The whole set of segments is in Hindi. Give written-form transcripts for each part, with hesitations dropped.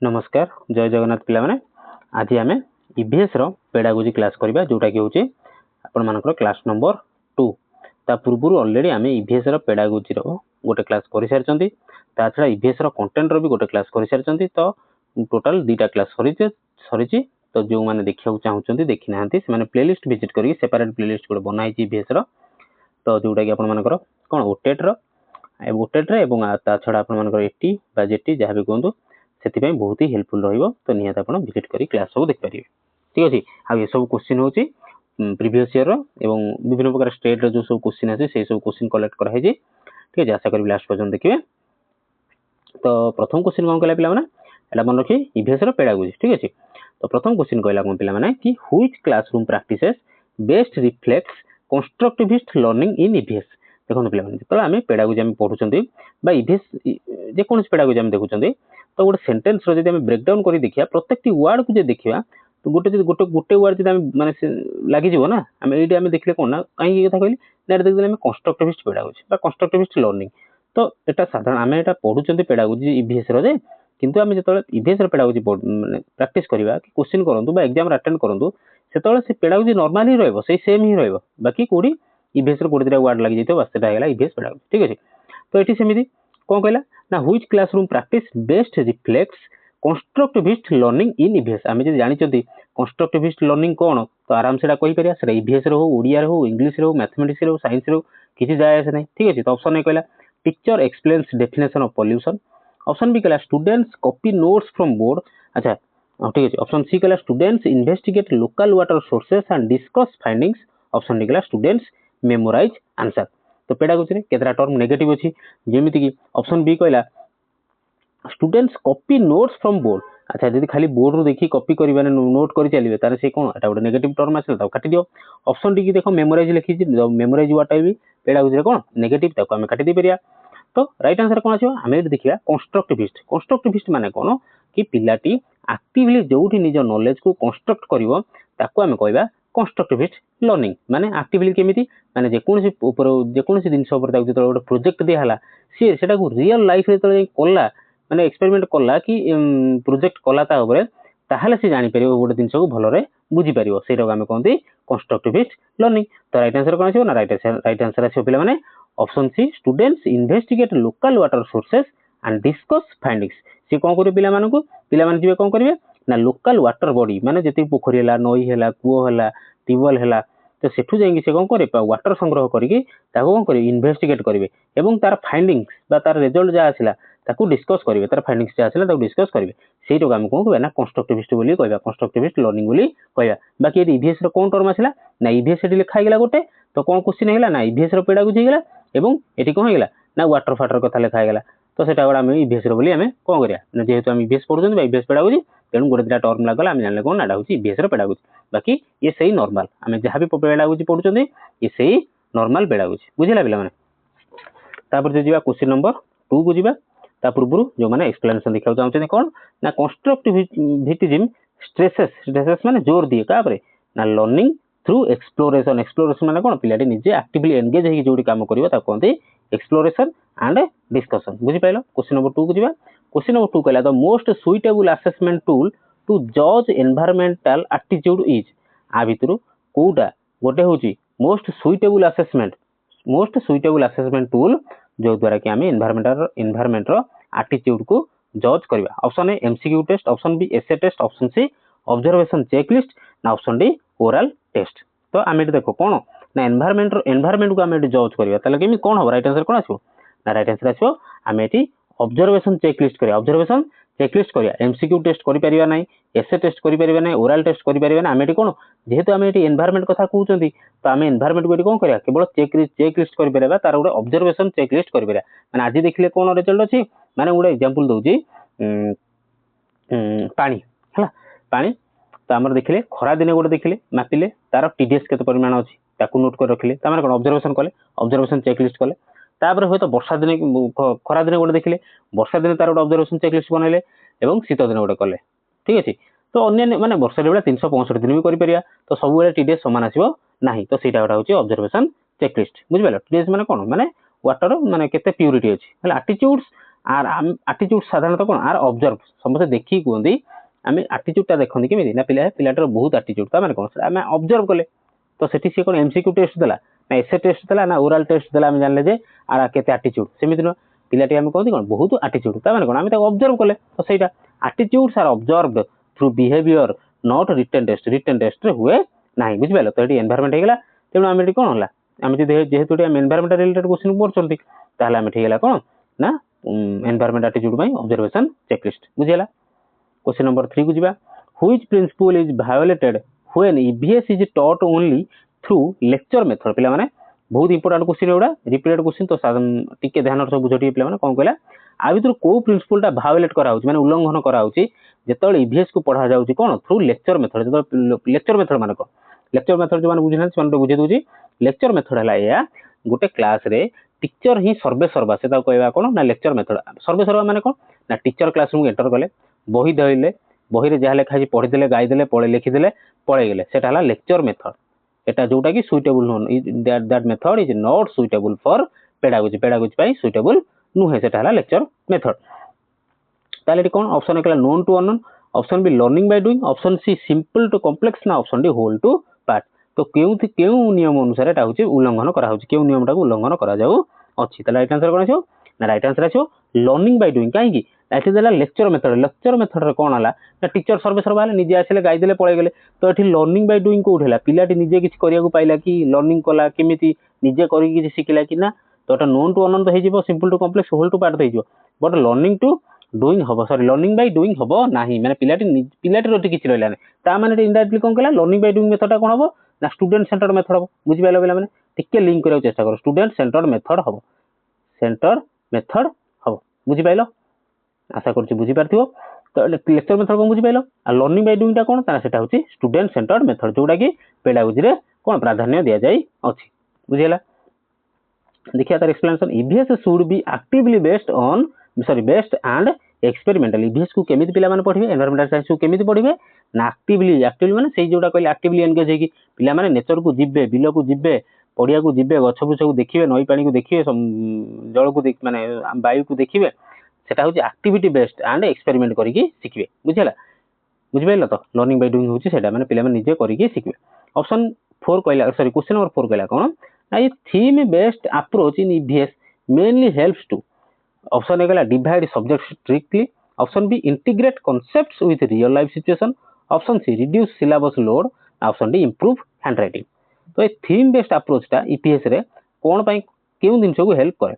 नमस्कार जय जगन्नाथ पिला आज आम ईवीएस पेडागोजी क्लास करवा जोटा कि हूँ आपण मानकर क्लास नंबर 2 ता पूर्व ऑलरेडी आम ईवीएस पेडागोजी गोटे क्लास कर सारी ता छड़ा ईवीएस कंटेंट भी गोटे क्लास कर सारी तो टोटाल 2टा क्लास सरी तो जो मैंने देखा चाहते देखी ना से प्लेलिस्ट विजिट कर सेपरेट प्लेलिस्ट गोटे बनाई ईवीएस तो जोटा कि आपण मानकर कौन ओटेट्रे ता छड़ा आपण मानकर एटी बा जेटी जहाँ भी कहूँ से बहुत ही हेल्पफुल तो निहत आप विजिट कर क्लास सब देखिपारे ठीक अच्छे आ ये सब क्वेश्चन हूँ प्रीवियस ईयर एवं विभिन्न प्रकार स्टेट जो सब क्वेश्चन आसे से सब क्वेश्चन कलेक्ट कराई ठीक है आशा करी लास्ट पर्यटन देखिए। तो प्रथम क्वेश्चन कौन कहला पिला माने मन रखिए ईवीएस पेडागोजी ठीक अच्छे। तो प्रथम क्वेश्चन कहला कौन पिला माने कि which classroom practices best reflects constructivist learning in EVS. देखो पिला जो आम पेडागोजी आम पढ़ुं बा ईवीएस जेकोसी पेडागोजी आम देखुं तो गोटे सेंटेंस जब ब्रेकडाउन कर देखिए प्रत्येक वर्ड को देखिए तो गोटे गोटे गोटे वर्ड जब माने लगे ना आम ये आम देखिए कौन ना कहीं कथा कहली ना देखते आम कंस्ट्रक्टिविस्ट पेडागोजी बा कंस्ट्रक्टिविस्ट लर्निंग तो यहाँ साधारण आम यहाँ पढ़ुं पेडागोजी ईवीएस रे किंतु आम जो ईवीएस पेडागोजी प्रैक्टिस करवा कि क्वेश्चन करूँ एग्जाम अटेंड करूँ से पेडागोजी नॉर्मल ही रही से सेम ही रही बाकी कौटी ईवीएस गोटे दुटा वर्ड लगी जाए बस से ईवीएस पेडागोजी ठीक अच्छे। तो ये सेमती कौन कहला ना which classroom practice best reflects constructivist learning in EVS. आम जब जानते कंस्ट्रक्टिविस्ट लर्निंग कौन तो आराम से कहीपर से ईवीएस हो ओडिया हो इंग्लीश हो मैथमेटिक्स हो साइंस हो किसी जाए आसे ना ठीक अच्छे। तो ऑप्शन ए कहला teacher explains definition of pollution. Option B कहला students copy notes from board. अच्छा ठीक अच्छे। ऑप्शन सी कहला students investigate local water sources and discuss findings. Option D कहला स्टूडेंट्स मेमोराइज आंसर। तो पेडागोजी केतरा टर्म नेगेटिव अच्छी जमीती कि ऑप्शन बी कहला students copy notes from board. अच्छा जब खाली बोर्ड रू देखी कॉपी कर नोट कर चलिए तार से कौन एटा गोटे नेगेटिव टर्म आसला काटी दियो। ऑप्शन डी की देखो मेमोराइज लिखी मेमोराइज वाटा भी पेडागोजी कौन नेगेटिव आम काटी दे परिया। तो राइट आंसर कौन आसो आम देखिए कंस्ट्रक्टिविस्ट। कंस्ट्रक्टिविस्ट माने कौन कि पिलाटी एक्टिवली जोठी निज नॉलेज को कंस्ट्रक्ट करिवो ताको आम कहबा कंस्ट्रक्टिविस्ट लर्निंग। माने एक्टिवली केमिति माने जेकोसी जिनस जो गोटे प्रोजेक्ट दिहला सी से रियल लाइफ रे कला माने एक्सपेरिमेंट कला कि प्रोजेक्ट कला ताहले से जानी परियो गोटे जिनस को भलरे बुझी परियो सेटा आम कहते कंस्ट्रक्टिविस्ट लर्निंग। तो राइट आंसर कौन आसो ना राइट आंसर आसो पिला माने option C students investigate local water sources and discuss findings. C कौन करेंगे पिला मानकु पिला माने जिवे कौन करेंगे ना लोकल वाटर बॉडी माने जति पोखरी है नई है कूओ है ट्यूबवेल है तो सेठू जाइए से कौन करे वाटर संग्रह करके कौन करेंगे इन्वेस्टिगेट करेंगे एवं तार फाइंडिंग्स बा तार रिजल्ट जहाँ आसला ताकू डिस्कस करेंगे तार फाइंडिंग्स जहाँ आसला ताकू डिस्कस करेंगे से आम कौन कहना ना कंस्ट्रक्टिविस्ट बोली कहवा कंस्ट्रक्टिविस्ट लर्निंग बोली कहवा। बाकी ये ईवीएस कौन टर्म आसला ना ईवीएस लिखा होगा गोटे तो कौन क्वेश्चन है ना ईवीएस पेडागोजी होगा एवं ये कौन होगा ना वाटर फाटर कथा लिखा होगा तो सेटा गोटे आम ईवीएस बोली आम कौन करा जेहेतु आम ईवीएस पढ़ुं ईवीएस पेडागोजी तेणु गोटे दुटा टर्म लगला आम जाने कौन ना ईवीएस पेडागोजी। बाकी ये सही नॉर्मल आम जहाँ भी पेडागोजी पढ़ुं ये सही नॉर्मल पेडागोजी बुझेगा पिला माने। तापर जो जीवा क्वेश्चन नंबर 2 को जीवा ता पूर्व जो माने एक्सप्लेनेशन देखा चाहते कौन ना कंस्ट्रक्टिविज्म स्ट्रेसेस माने जोर दिए क्या ना लर्निंग थ्रू एक्सप्लोरेशन। एक्सप्लोरेशन माने कौन पिलाटी निजे एक्टिवली एंगेज होगी जो काम करिवो ता कहते एक्सप्लोरेशन एंड डिस्कशन बुझी पाइलो। क्वेश्चन नंबर 2 को जीवा। क्वेश्चन नंबर 2 कहला the most suitable assessment tool to जज एनवायरमेंटल एटीट्यूड इज। आ भितर कोटा गोटे होची मोस्ट सुइटेबल असेसमेंट टूल जो द्वारा कि आम एनवायरमेंट एटीट्यूड को जज करवा। Option A MCQ test, option B essay test, option C observation checklist ना ऑप्शन डी ओरल टेस्ट। तो आम ये देखो कौन ना एनवायरमेंट को आम जज करवा ताले केमी कौन हो राइट आंसर कौन आसो ना राइट आंसर आसो आम ये ऑब्जर्वेशन चेकलिस्ट करिया। ऑब्जर्वेशन चेकलिस्ट करिया एमसीक्यू टेस्ट करि परिबा नै एसे टेस्ट करि परिबा नै ओरल टेस्ट करि परिबा नै। आम ये कौन जेहेतु आम ये एनवायरमेंट कथा कहउचंदी तो आम एनवायरमेंट को कौन करिया केवल चेकलिस्ट करि परिबा तार गोटे ऑब्जर्वेशन चेकलिस्ट करि परिबा। माने आज देखिले कौन रिजल्ट अछि माने गोटे एग्जांपल दउची पानी है पानी तो आम देखिले खरा दिन गोटे देखिले मापिले तार टीडीएस केते परिमाण अछि ताकू नोट कर रखिले तार कौन ऑब्जर्वेशन कले ऑब्जर्वेशन चेकलिस्ट कले। तापर हयतो वर्षा दिन खरा दिन गोटे देखिले वर्षा दिन तार गोटे ऑब्जर्वेशन चेकलिस्ट बनैले एवं शीत दिन गोटे कले ठीक अछि। तो अन्य माने वर्षा बेला 365 दिन भी करि परिया तो सब बेले टीडीएस समान आसीबो नाही तो सेटा गोटा होची ऑब्जर्वेशन चेकलिस्ट बुझि पालो। टीडीएस माने कोन माने वाटर माने केते प्यूरिटी अछि हला एटीट्यूड्स आर आटिट्यूड साधारणतः कौन आर ऑब्जर्व समस्त देखी कहते आम आटिट्यूडटा देखते केमी ना पिलाटार बहुत आटिट्यूड मैंने कौन आम ऑब्जर्व कले तो सेठी सी कौन एमसीक्यू टेस्ट देला ना एसे टेस्ट देला ना ओराल टेस्ट देला आम जानले जे आर केते आटिट्यूड सेमिति न पिलाटी आम कहते कौन बहुत आटिट्यूड मैंने कौन आम ऑब्जर्व कले तो सहीटा attitudes are observed through behaviour not written test हुए ना बुझिपाल तो ये एनवायरमेंट होगा तेणु आम ये कौन है आम जेहेतु एनवायरमेंट रिलेटेड क्वेश्चन पढ़ुं ताहले आम ठीक है कौन ना एनवायरमेंट एटीट्यूड ऑब्जर्वेशन चेकलिस्ट बुझीगला क्वेश्चन नंबर 3 को जीवा which principle is violated when EVS is taught only through lecture method पिला माने बहुत इंपोर्टेंट क्वेश्चन एउडा रिपीटेड क्वेश्चन तो टिके ध्यान सब बुझटी पिला माने कोन कहला आ भीतर को प्रिंसिपल टा वायोलेट करा होची माने उल्लंघन करा होची जेतले ईवीएस को पढ़ा जाउची कोन थ्रू लेक्चर मेथड जेतले लेक्चर मेथड माने को लेक्चर मेथड जो माने बुझिना से बुझे दोची लेक्चर मेथड हला या गोटे क्लास रे टीचर ही सर्वे सर्वा से कहवा कौन ना लेक्चर मेथड सर्वे सर्वा माने कौन ना टीचर क्लासरूम एंटर कले बही धरले बही जहाँ लिखाई पढ़ीदे गाईदे पढ़े लिखिदे पड़े गले सेटा लेक्चर मेथड एटा जोटा कि suitable that method is not suitable for pedagogy suitable नुहे सेटा लेक्चर मेथड ताले कौन ऑप्शन एक known to unknown option B learning by doing option C simple to complex ना option D whole to part तो क्यों नियम अनुसार एटा होची उल्लंघन करा होची क्यों नियमटा को उल्लंघन करा जाऊ अच्छी तो राइट आंसर कौन आछो ना राइट आंसर आछो लर्निंग बाय डूइंग कहीं एठी देला लेक्चर मेथड रे कोन हला ना टीचर सर्वे सर्वा हला निजे आसिले गाई देले पळे गेले तो एठी लर्निंग बाय डूइंग कोठेला पिलाटी निजे किछ करिया को पाइला कि लर्निंग कला केमिति निजे करी किछ सिखिला कि ना तो एटा नोन टू अनंत हे जिवो simple to complex whole to part हे जिवो बट लर्निंग टू डूइंग हबो सॉरी लर्निंग बाय डूइंग हबो नाही माने पिलाटी रोटी किछ रहला नै ता माने इनडायरेक्टली कोन कला लर्निंग बाय डूइंग मेथड कोन हबो ना स्टूडेंट सेंटर्ड मेथड हबो बुझि पाइलो बेला माने टिके लिंक करिया चेष्टा करो स्टूडेंट सेंटर्ड मेथड हबो बुझि पाइलो आशा करछि बुझि पारथियो तो लेक्चर मेथड कोन बुझि पाइलो आ लर्निंग बाय डूइंग ता कोन ता सेटा होछि स्टूडेंट सेंटर्ड मेथड जोडा कि पेडागोजी रे कोन प्राधान्य दिया जाई अछि बुझिला देखिया तार explanation EVS should B actively based and experimental EVS को केमिति पिला माने पढिबे एनवायरमेंटल साइंस को केमिति पढिबे ना एक्टिवली माने सेही जोडा कहले एक्टिवली एंगेज हेकी पिला माने नेचर को जिबे बिलो को जिबे पड़िया को जिबे गछ बुछ को देखिबे नई पानी को देखिबे जल को माने वायु को देखिबे सेटा होची एक्टिविटी बेस्ड एंड एक्सपेरिमेंट करिकि सिखिबे बुझिला बुझिबेला तो लर्निंग बाय डूइंग होची सेटा माने पिला माने निजे करिकि सिखिबे ऑप्शन 4 कहला सॉरी क्वेश्चन नंबर 4 कहला कोन ना ये theme based approach in EVS mainly helps to option A divide subject strictly option B integrate concepts with real life situation option C reduce syllabus load option D improve handwriting तो ये थीम बेस्ड अप्रोचटा ईपीएस रे कोन पई केउ दिन को हेल्प करे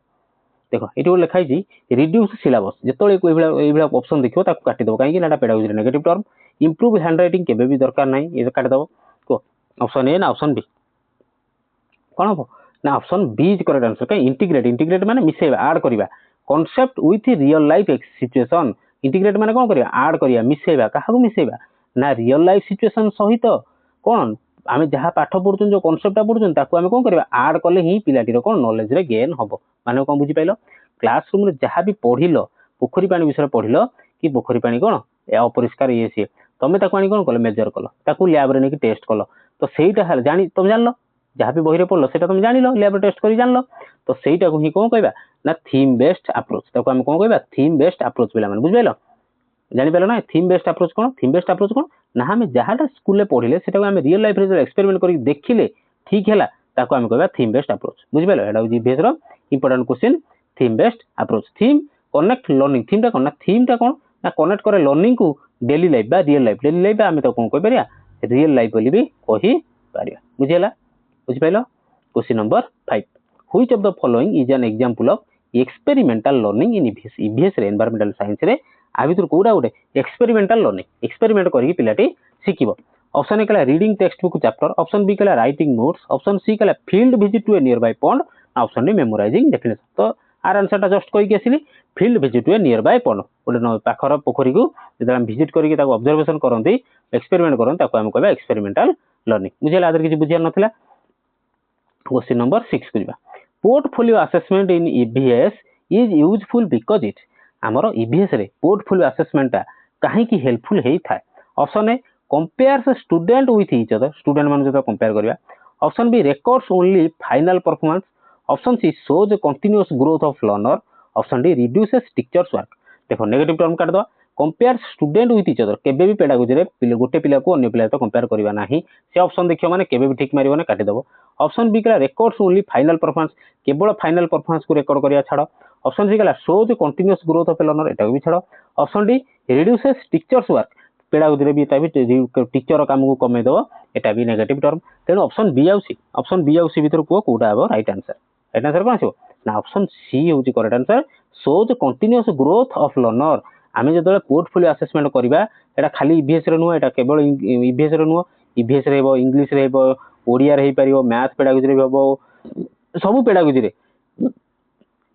देखो ये गोटे लिखाई रिड्यूस सिलेबस जिते ऑप्शन देखो ताको काटी दबो कहीं ना पेडागोजी रे नेगेटिव टर्म इंप्रूव हैंडराइटिंग केबे भी दरकार नाही ये काटी दबो को ऑप्शन ए ना ऑप्शन बी कोन हो ना option B is correct answer कहीं इंटीग्रेट माने मिसेबा ऐड करबा concept with real life situation integrate माने कोन करिया ऐड करिया मिसेबा काहा को मिसेबा ना रियल लाइफ सिचुएशन सहित कोन आमे जहाँ पाठ पढ़ुन जो कॉन्सेप्टटा पढ़ुन ताको आमे कोन करबा ऐड कले ही पिलाटीर कोन नॉलेज रे गेन हबो माने कोन बुझी पाइलो क्लासरूम रे जहाँ भी पढ़िलो पोखरी पानी विषय पढ़िलो कि पोखरी पानी कोन ए अपरिष्कार ये सी तमे ताको आनी कोन कलो मेजर कलो ताको लैब रे नेकी टेस्ट कलो तो सेईटा हल जानी तुम जानलो जहाँ भी बही रे पढ़लो सेटा तुम जानिलो लैब रे टेस्ट करी जानलो तो सेईटा को ही कोन कहबा ना थीम बेस्ड अप्रोच ताको आमे कोन कहबा थीम बेस्ड अप्रोच पिला माने बुझ पाइलो जानि पाइलो ना थीम बेस्ड अप्रोच कोन ना हमें जहाँटा स्कूल पढ़िले सेटा आमे रियल लाइफ रे एक्सपेरिमेंट करी देखिले ठीक हैला ताको आमे कहबा थीम बेस्ड अप्रोच बुझ पाइलो एडा जीपीएस रो important question theme based approach theme connect learning theme टा कोन ना कनेक्ट करे लर्निंग को डेली लाइफ बा रियल लाइफ आमे तो कोन कहि परिया रियल लाइफ बोली भी कहि परिया बुझिला बुझ pilo question number 5 which of the following is an example of experimental learning in EVS रे एनवायरमेंटल साइंस रे आ भीतर कोडा गोटे एक्सपेरिमेंटल लर्निंग एक्सपेरिमेंट करी पिलाटी सिखिबो ऑप्शन ए कला reading textbook chapter option B कला राइटिंग नोट्स ऑप्शन सी कला field visit to a nearby pond option D memorising definition तो आर आंसर टा जस्ट कहि के आसिली field visit to a nearby pond गोटे पाखर पोखरी को जदि हम विजिट करी ताको ऑब्जर्वेशन करंती एक्सपेरिमेंट करन ताको हम कहबा एक्सपेरिमेंटल लर्निंग बुझिला आदर किछि बुझिया नथिला क्वेश्चन नंबर 6 को जिबा portfolio assessment in EVS is useful because it आमर ईवीएस रे पोर्टफोलियो असेसमेंट ता काहे की हेल्पफुल हेई थाए option A compares student with each other student मान जो कंपेयर करबा option B records only final performance option C shows continuous growth of learner option D reduces teachers work. देखो नेगेटिव टर्म काट दो compare student with each other केबे भी पेडागोजी रे गोटे पिला को अन्य पिला तो कंपेयर करबा नाही से ऑप्शन देखियो माने केबे भी ठीक मारिबो ना काटी दबो। ऑप्शन बी कला रिकॉर्ड्स ओनली फाइनल परफॉर्मेंस केवल फाइनल परफॉर्मेंस को रिकॉर्ड करिया छाड़ो। ऑप्शन सी कला shows continuous growth of learner एटा भी छाड़ो। Option D reduces teachers work pedagogy रे भी एटा भी टीचर काम को कमे दबो एटा भी नेगेटिव टर्म तेणु ऑप्शन बी आउ सी भीतर को कोडा हबो राइट आंसर कोन आछो ना ऑप्शन सी होची correct answer shows continuous growth of learner. आमे जदे पोर्टफोलियो असेसमेंट करबा एटा खाली ईवीएस रे नुह एटा केवल ईवीएस रे नुह ईवीएस रे हेबो इंग्लिश रे हेबो ओडिया रे हे परिबो मैथ पेडागोजी रे हेबो सब पेडागोजी रे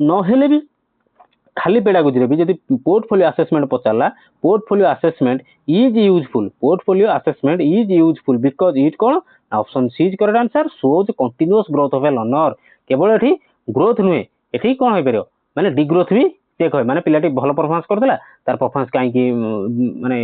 न हेले भी खाली पेडागोजी रे भी जदि पोर्टफोलियो असेसमेंट पचारला portfolio assessment is useful because it कोन option C is correct answer shows continuous growth of a learner केवल एठी ग्रोथ नुहे एठी कोन होय परियो माने डिग्रोथ भी चेक होय माने पिलाटी भल परफॉर्मेंस करदेला तार परफॉर्मेंस काई की माने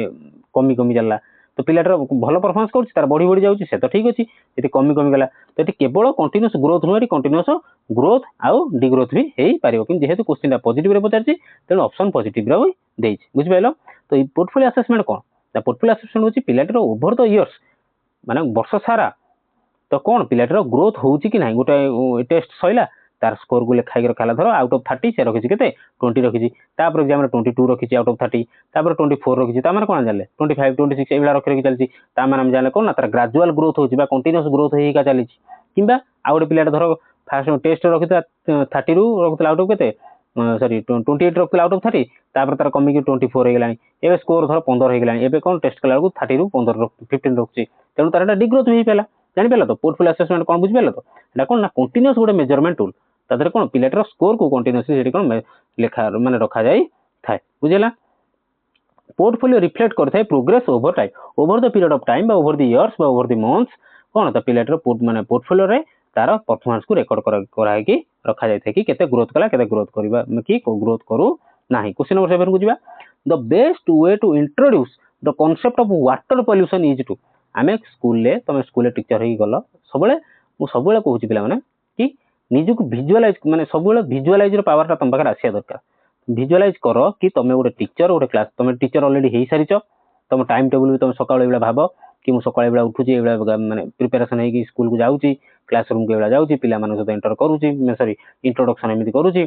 कमी कमी जाला तो पिलाटर भल परफॉर्मेंस करछि तार बॉडी जाउछि से तो ठीक अछि एति कमी कमी गला तो एति केवल कंटीन्यूअस ग्रोथ नुहे कंटीन्यूअस ग्रोथ आउ डिग्रोथ भी हेई पारियो कि जेहेतु क्वेश्चन ता पॉजिटिव रे पचारछि तेनु ऑप्शन पॉजिटिव रे देछि बुझि पाइलो। तो ई पोर्टफोलियो असेसमेंट कोन द पोर्टफोलियो असेसमेंट होछि पिलाटर ओवर द इयर्स माने वर्ष सारा तो कौन पिलाटर ग्रोथ होउछि कि नाही गोटे टेस्ट सइला तार स्कोर को लेखाई रखाला धर आउट ऑफ 30 से रखिछि केते 20 रखिछि तापर एग्जाम रे 22 रखिछि आउट ऑफ 30 तापर 24 रखिछि ता माने कोन जानले 25 26 एबला रखि चलछि ता माने हम जानले कोन ना तार ग्रेजुअल ग्रोथ होछि बा कंटीन्यूअस ग्रोथ हेई का चलिछि किबा आउट पिलाटा धर फर्स्ट टेस्ट रखिता 30 रु रखिता आउट ऑफ केते सॉरी 28 रखिता आउट ऑफ 30 तापर तार कमी कि 24 हे गेलानी एबे स्कोर धर 15 हे गेलानी एबे कोन टेस्ट कला को 30 रु 15 15 रखछि तेनु तारटा डिग्रोथ हेई पेला जानि पेला तो पोर्टफोलियो असेसमेंट कोन बुझि पेला तो एटा कोन ना कंटीन्यूअस गोटे मेजरमेंट टूल तादरे कोन पिलाटर स्कोर को कंटीन्यूअसली सेठी कोन लेखा माने रखा जाई थाए बुझिला। पोर्टफोलियो रिफ्लेक्ट करथाय progress over time over the period of time बा ओवर द इयर्स बा ओवर द मंथ्स कोन त पिलाटर माने पोर्टफोलियो रे तार परफॉर्मेंस को रिकॉर्ड करा कि रखा जाय थे कि केते ग्रोथ कला केते ग्रोथ करबा कि ग्रोथ करू नाही। क्वेश्चन नंबर 7 को जिबा the best way to introduce the concept of water pollution is to आमे स्कूल टीचर ही गलो सबले कहूची पिला माने कि निजु को विजुअलाइज माने सबले विजुअलाइज रो पावर ता तम पाखर आसिया दरकार विजुअलाइज करो कि तमे गोटे टीचर गोटे क्लास तमे टीचर ऑलरेडी हेई सारिचो तम टाइम टेबल भी तमे सकाळ बेला भाबो कि मु सकाळ बेला उठुची एबेला माने प्रिपरेशन हे कि स्कूल को जाउची क्लासरूम के बेला जाउची पिला माने सहित एंटर करूची सॉरी इंट्रोडक्शन एमिति करूची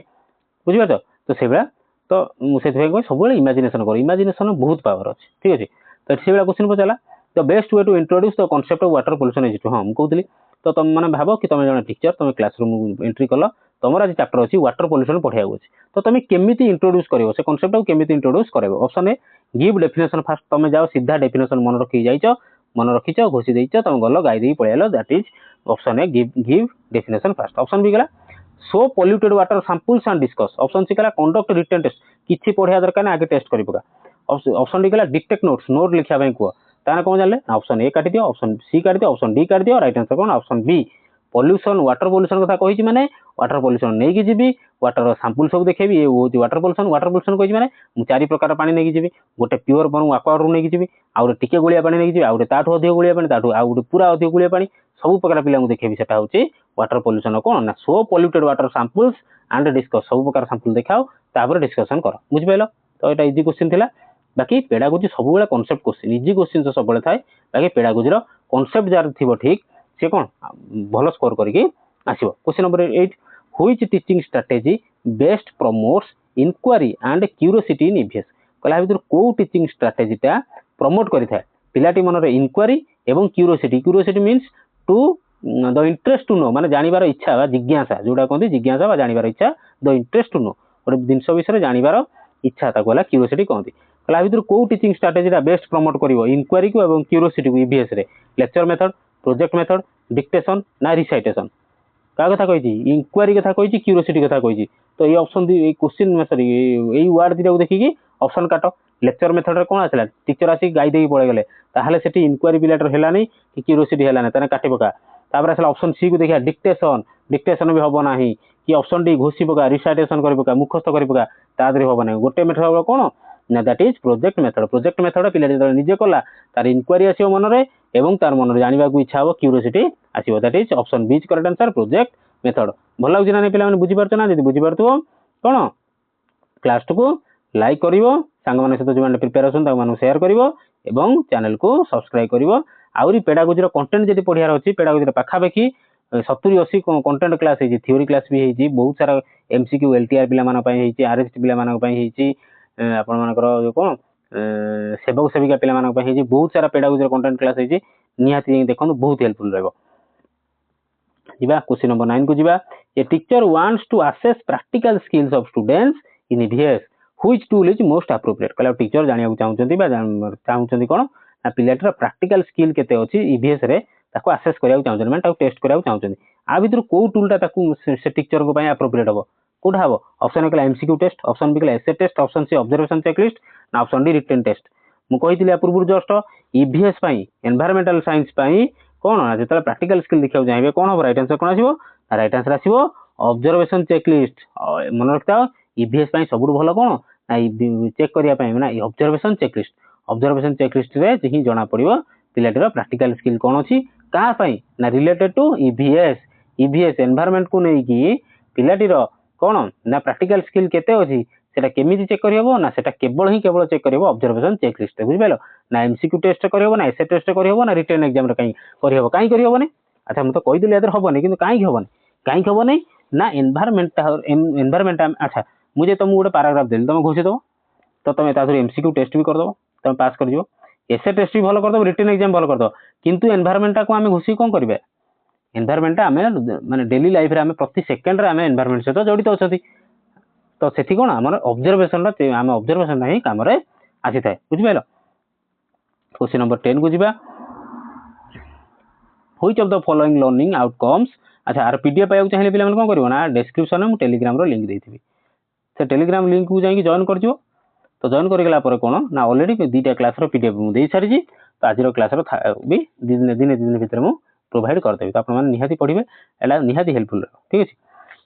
बुझि पाछो तो सेबेला तो मु सेति भाई सबले इमेजिनेशन करो इमेजिनेशन बहुत पावर अछि ठीक अछि। तो सेबेला क्वेश्चन पचाला the best way to introduce the concept of water pollution is to हम कहउतली तो तुम माने भाबो कि तुम जने टीचर तुम क्लासरूम एंट्री कलो तमर आज चैप्टर अछि वाटर पॉल्यूशन पढिया अछि तो तुम केमिति इंट्रोड्यूस करिवो से कांसेप्ट को केमिति इंट्रोड्यूस करबो। Option A give definition first तुम जाओ सीधा डेफिनेशन मन रखि जाइचो मन रखिचो घोषि देइचो तुम गलो गाई देई पळेलो that is option A give definition first. Option B गला show polluted water samples and discuss option C गला कंडक्ट रिटन टेस्ट किछि पढिया दरकार ना आगे टेस्ट करिबो। ऑप्शन डी गला डिटेक्ट नोट्स नोट लिखिया भाई को ताना कोन जानले ऑप्शन ए काटि दियो ऑप्शन सी काटि दियो ऑप्शन डी काटि दियो राइट आंसर कोन option B pollution water pollution कथा कहिछि माने वाटर पॉल्यूशन नै कि जिबी वाटर सैंपल सब देखेबी ए होती वाटर पॉल्यूशन कहिछि माने मु चारि प्रकार पानी नै कि जिबी गोटे प्योर बन एक्वा रू नै कि जिबी आउर टिके गुलिया पानी नै कि जिबी आउर ताठो अधिक गुलिया पानी ताठो आउर पूरा अधिक गुलिया पानी सब प्रकार पिला मु देखेबी सेटा होछि वाटर पॉल्यूशन कोन ना so polluted water samples and discuss सब प्रकार सैंपल देखाओ तापर डिस्कशन करो बुझि पाइलो। तो एटा इजी क्वेश्चन थिला बाकी पेडागोजी सब बेला कांसेप्ट क्वेश्चन इजी क्वेश्चन तो सब बेला थाए बाकी पेडागोजी रो कांसेप्ट जार थिबो ठीक से कोन भलो स्कोर करके आसीबो। Question number 8 which teaching strategy best promotes inquiry and curiosity in EVS कला भीतर को टीचिंग स्ट्रेटजी ता प्रमोट करि थाए पिलाटी मन रे इंक्वायरी एवं curiosity means to the interest to know माने जानिबार इच्छा बा जिज्ञासा जोडा कोंती जिज्ञासा बा जानिबार इच्छा द इंटरेस्ट टू नो गोटे जिंस विषय जानिबार इच्छा ताको होला क्यूरियोसिटी कोंती कला भीतर को टीचिंग स्ट्रेटजी ता बेस्ट प्रमोट करिवो इंक्वायरी को एवं क्यूरियोसिटी को ईवीएस रे lecture method project method dictation ना रिसाइटेशन का कथा कहिछि इंक्वायरी कथा कहिछि क्यूरियोसिटी कथा कहिछि तो ये ऑप्शन दी क्वेश्चन सॉरी एई वर्ड दिटा को देखि कि ऑप्शन काटो लेक्चर मेथड रे कोन आछला टीचर आसी गाई देई पळे गेले ताहाले सेठी इंक्वायरी बिलेटर हेला नै कि क्यूरियोसिटी हेला नै तने काटि पका तापर आछला ऑप्शन सी को देखिया डिक्टेशन भी होबो नाही कि ऑप्शन डी घोषि पका रिसाइटेशन करि पका मुखस्थ करि पका तादरे होबो नै गोटे मेथड कोन ना दैट इज प्रोजेक्ट मेथड पिला जे निजे कला तार इंक्वायरी आसीओ मन रे एवं तार मन रे जानिबा को इच्छा हो क्यूरियोसिटी आसीओ that is option B is correct answer project method. भल लागु ना पिला माने बुझि परछ ना जदि बुझि परथो कोन क्लास को लाइक करिवो सांग मान सहित जो प्रिपेयर अछन ताको मान शेयर करिवो एवं चैनल को सब्सक्राइब करिवो आउरी पेडागोजी कंटेंट जदि पढ़ियार अछि पेडागोजी पाखापाखि 70-80 कंटेंट क्लास है थ्योरी क्लास भी है बहुत सारा एमसीक्यू एलटीआर पिला मान पई है आरएसटी पिला मान पई है आपण मानकर जो कोन सेवक सेविका पिला मान पई है बहुत सारा पेडागोजी कंटेंट क्लास है निहाती देखो बहुत हेल्पफुल रहबो जिबा क्वेश्चन नंबर 9 को जिबा a teacher wants to assess practical skills of students in EVS which tool is most appropriate कला टीचर जानिया चाहउचंती बा चाहउचंती कोन ना पिलेटर प्रैक्टिकल स्किल केते अछि ईवीएस रे ताको असेस करिया चाहउचंती माने ताको टेस्ट करिया चाहउचंती आ भितर को टूलटा ताको से टीचर को पय एप्रोप्रिएट हबो कोठा हबो ऑप्शन एकला एमसीक्यू टेस्ट ऑप्शन बी कला essay test option C observation checklist ना ऑप्शन डी रिटन टेस्ट मु कहितली पूर्व जस्ट ईवीएस पई एनवायरमेंटल साइंस पई कोन जेतला प्रैक्टिकल स्किल देखिया चाहिए कोन हो राइट आंसर कोन आसीबो राइट आंसर आसीबो ऑब्जर्वेशन चेकलिस्ट मन रखता ईवीएस पई सबुर भलो कोन ना चेक करिया पई ना ऑब्जर्वेशन चेकलिस्ट रे ही जणा पड़िबो पिलाटर प्रैक्टिकल स्किल कोन अछि का पई ना रिलेटेड टू ईवीएस एनवायरमेंट को नै कि पिलाटीर कोन ना प्रैक्टिकल स्किल केते अछि सेटा केमिति चेक करियबो ना सेटा केवल चेक करियबो ऑब्जर्वेशन चेकलिस्ट बुझि पालो ना एमसीक्यू टेस्ट करियबो ना एसे टेस्ट करियबो ना रिटन एग्जाम रे काई करियबो नै अच्छा हम तो कहि दिले यादर हबो नै किंतु काई हबो नै ना एनवायरमेंट अच्छा मुझे तुम गोटे पैराग्राफ देली तुम घोषि दबो तो तुम ता एमसीक्यू टेस्ट भी कर दबो तुम पास कर जिवो एसे टेस्ट भी भलो कर दबो रिटन एग्जाम भलो कर दबो किंतु एनवायरमेंट को आमे घोषि कोन करबे एनवायरमेंट आमे माने डेली लाइफ रे आमे प्रति सेकंड रे आमे एनवायरमेंट से तो जड़ित अछथि तो सेठी कोन हमर ऑब्जर्वेशन रे आमे ऑब्जर्वेशन नै काम रे आसी थाए बुझि पाइलो क्वेश्चन नंबर 10 को जिबा which of the following learning outcomes अच्छा आर पीडीएफ पाइବାକୁ चाहिले पिला मन कोन करिवो ना डिस्क्रिप्शन में मु टेलीग्राम रो लिंक देथिबी से टेलीग्राम लिंक को जाई जॉइन कर जिवो तो जॉइन कर गेला पर कोन ना ऑलरेडी दीटा क्लास रो पीडीएफ मु देई सारी जी तो आज रो क्लास रो भी दिन भीतर मु प्रोवाइड कर देबी तो आपण मान निहाती पढिबे एला निहाती हेल्पफुल रहो ठीक अछि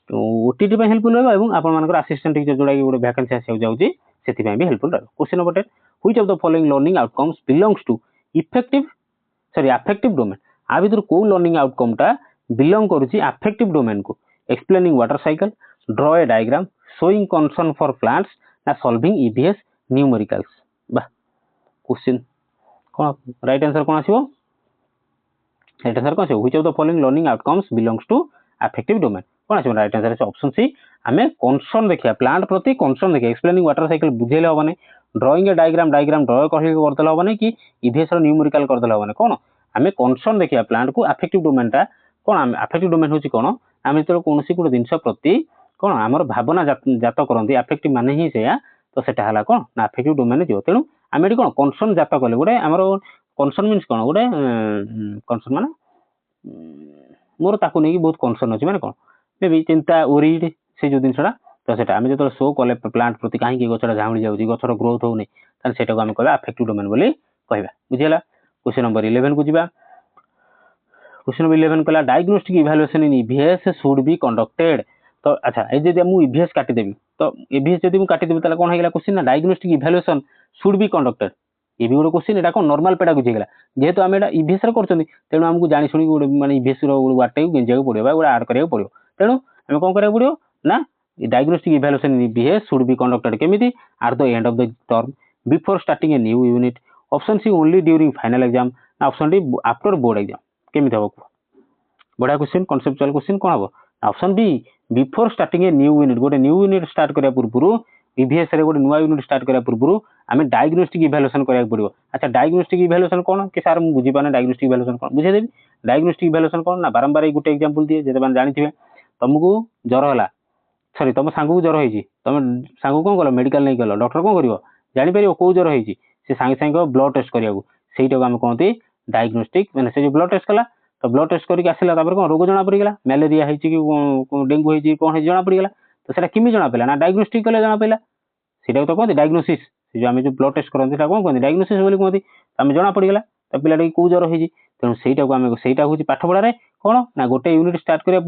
तो ओटीटी पे हेल्पफुल रहो एवं आपण मानकर असिस्टेंट टीचर जोडा कि गोटे वैकेंसी आसी जाउची सेति पे भी हेल्पफुल रहो question number 10 which of the following learning outcomes belongs to affective domain आ भीतर को लर्निंग आउटकम टा बिलोंग करूची अफेक्टिव डोमेन को explaining water cycle draw a diagram showing concern for plants ना सॉल्विंग ईवीएस न्यूमेरिकल्स बा क्वेश्चन कोन राइट आंसर कोन आसीबो राइट आंसर कोन आसीबो which of the following learning outcomes belongs to affective domain कोन आसीबो राइट आंसर है ऑप्शन सी हमें कंसर्न देखिया प्लांट प्रति कंसर्न देखिया एक्सप्लेनिंग वाटर साइकिल बुझेले होबने ड्राइंग ए डायग्राम ड्रॉ कहि करतला होबने कि ईवीएस रो न्यूमेरिकल करतला होबने कोन हमें कंसर्न देखिया प्लांट को अफेक्टिव डोमेन टा कोन अफेक्टिव डोमेन होची कोन हमें तो कोनोसी गुड जिंस प्रति कोन हमर भावना जात करंती अफेक्टिव माने ही सेया तो सेटा हला कोन ना अफेक्टिव डोमेन जिवो तेनु हमें कोन कंसर्न जात करले गुडे हमर कंसर्न मींस कोन गुडे कंसर्न माने मोर ताको नै बहुत कंसर्न अछि माने कोन मे भी चिंता ओरीड से जो जिंसडा तो सेटा हमें जतो शो कले प्लांट प्रति काहे कि गछडा झामडी जाउची गछर ग्रोथ हो नै तन सेटा को हम कहबा अफेक्टिव डोमेन बोली कहबा बुझियला क्वेश्चन नंबर 11 को जिबा क्वेश्चन नंबर 11 कला diagnostic evaluation in EVS should be conducted तो अच्छा ए जे मु ईवीएस काटी देबी तो ईवीएस जदी मु काटी देबी तला कोन हेगला क्वेश्चन ना diagnostic evaluation should be conducted ये भी गोटे क्वेश्चन एटा को नॉर्मल पेडा को जेगला जेहेतु हम एटा ईवीएस रे करचोनी तेनु हमकु जानि सुनी गोटे माने ईवीएस रो वाटे को गेंजाको पड़ियो बा गोटे ऐड करियो पड़ियो तेनु हम कोन करियो पड़ियो ना diagnostic evaluation in EVS should be conducted केमिति at the end of the term before starting a new unit option C only during final exam option D after board exam केमिति हबो बड़ा क्वेश्चन कॉन्सेप्चुअल क्वेश्चन कोन हबो option B before starting a new unit गोटे न्यू यूनिट स्टार्ट करिया पूर्वरु ईवीएस रे गोटे नुवा यूनिट स्टार्ट करिया पूर्वरु हमें डायग्नोस्टिक इवैल्यूएशन करिया पड़िबो अच्छा डायग्नोस्टिक इवैल्यूएशन कोन कि सर मु बुझी पाने डायग्नोस्टिक इवैल्यूएशन कोन बुझे देबी डायग्नोस्टिक इवैल्यूएशन कोन ना बारंबार एक गोटे एग्जांपल दिए जेते बान जानिथिबे तुमको ज्वर होला सॉरी तुम सांगू ज्वर होईची तुम सांगू कोन कलो मेडिकल नै कलो डॉक्टर कोन करिवो जानि परियो को ज्वर होईची से सांगे सांगे ब्लड टेस्ट करिया को सेइटा को हम कहंती डायग्नोस्टिक माने से जो ब्लड टेस्ट कला तो ब्लड टेस्ट करके आसिला तापर कोन रोग जना पड़ी गेला मलेरिया हेची कि डेंगू हेची कोन हे जना पड़ी गेला तो सेटा किमि जना पेला ना डायग्नोस्टिक कले जना पेला सेटा तो कहंती डायग्नोसिस से जो हम जो ब्लड टेस्ट करंती सेटा कोन कहंती डायग्नोसिस बोली कहंती हमें जना पड़ी गेला तो पिलाटी को ज्वर हेची तेनु सेटा को हम सेटा होची पाठ पढा रे कोन ना गोटे यूनिट स्टार्ट करिया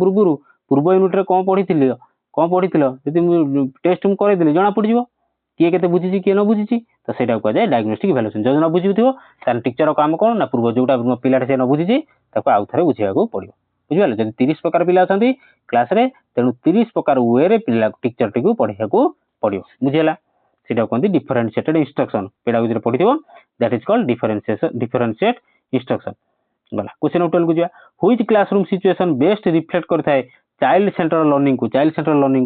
पूर्व यूनिट रे कोन पढिथिलो जदि टेस्ट हम करे दिले जना पड़ जिवो किए केते बुझिची किए न बुझिची तो सेटा को जाय डायग्नोस्टिक इवैल्यूएशन जो न बुझिथिबो तार टीचर रो काम कोन ना पूर्व जोटा पिलाटे से न बुझिची ताको आउ थरे बुझिया को पड़ियो बुझिबाले जदि 30 प्रकार पिला अछंती क्लास रे तेनु 30 प्रकार वे रे पिला टीचर टी को पढिया को पड़ो बुझेगा सेटा कहते डिफरेंशिएटेड इंस्ट्रक्शन पेडागोजी पढ़ी that is called differentiate instruction गला क्वेश्चन नंबर 12 को जा which classroom situation best reflect करता है चाइल्ड सेंटर लर्निंग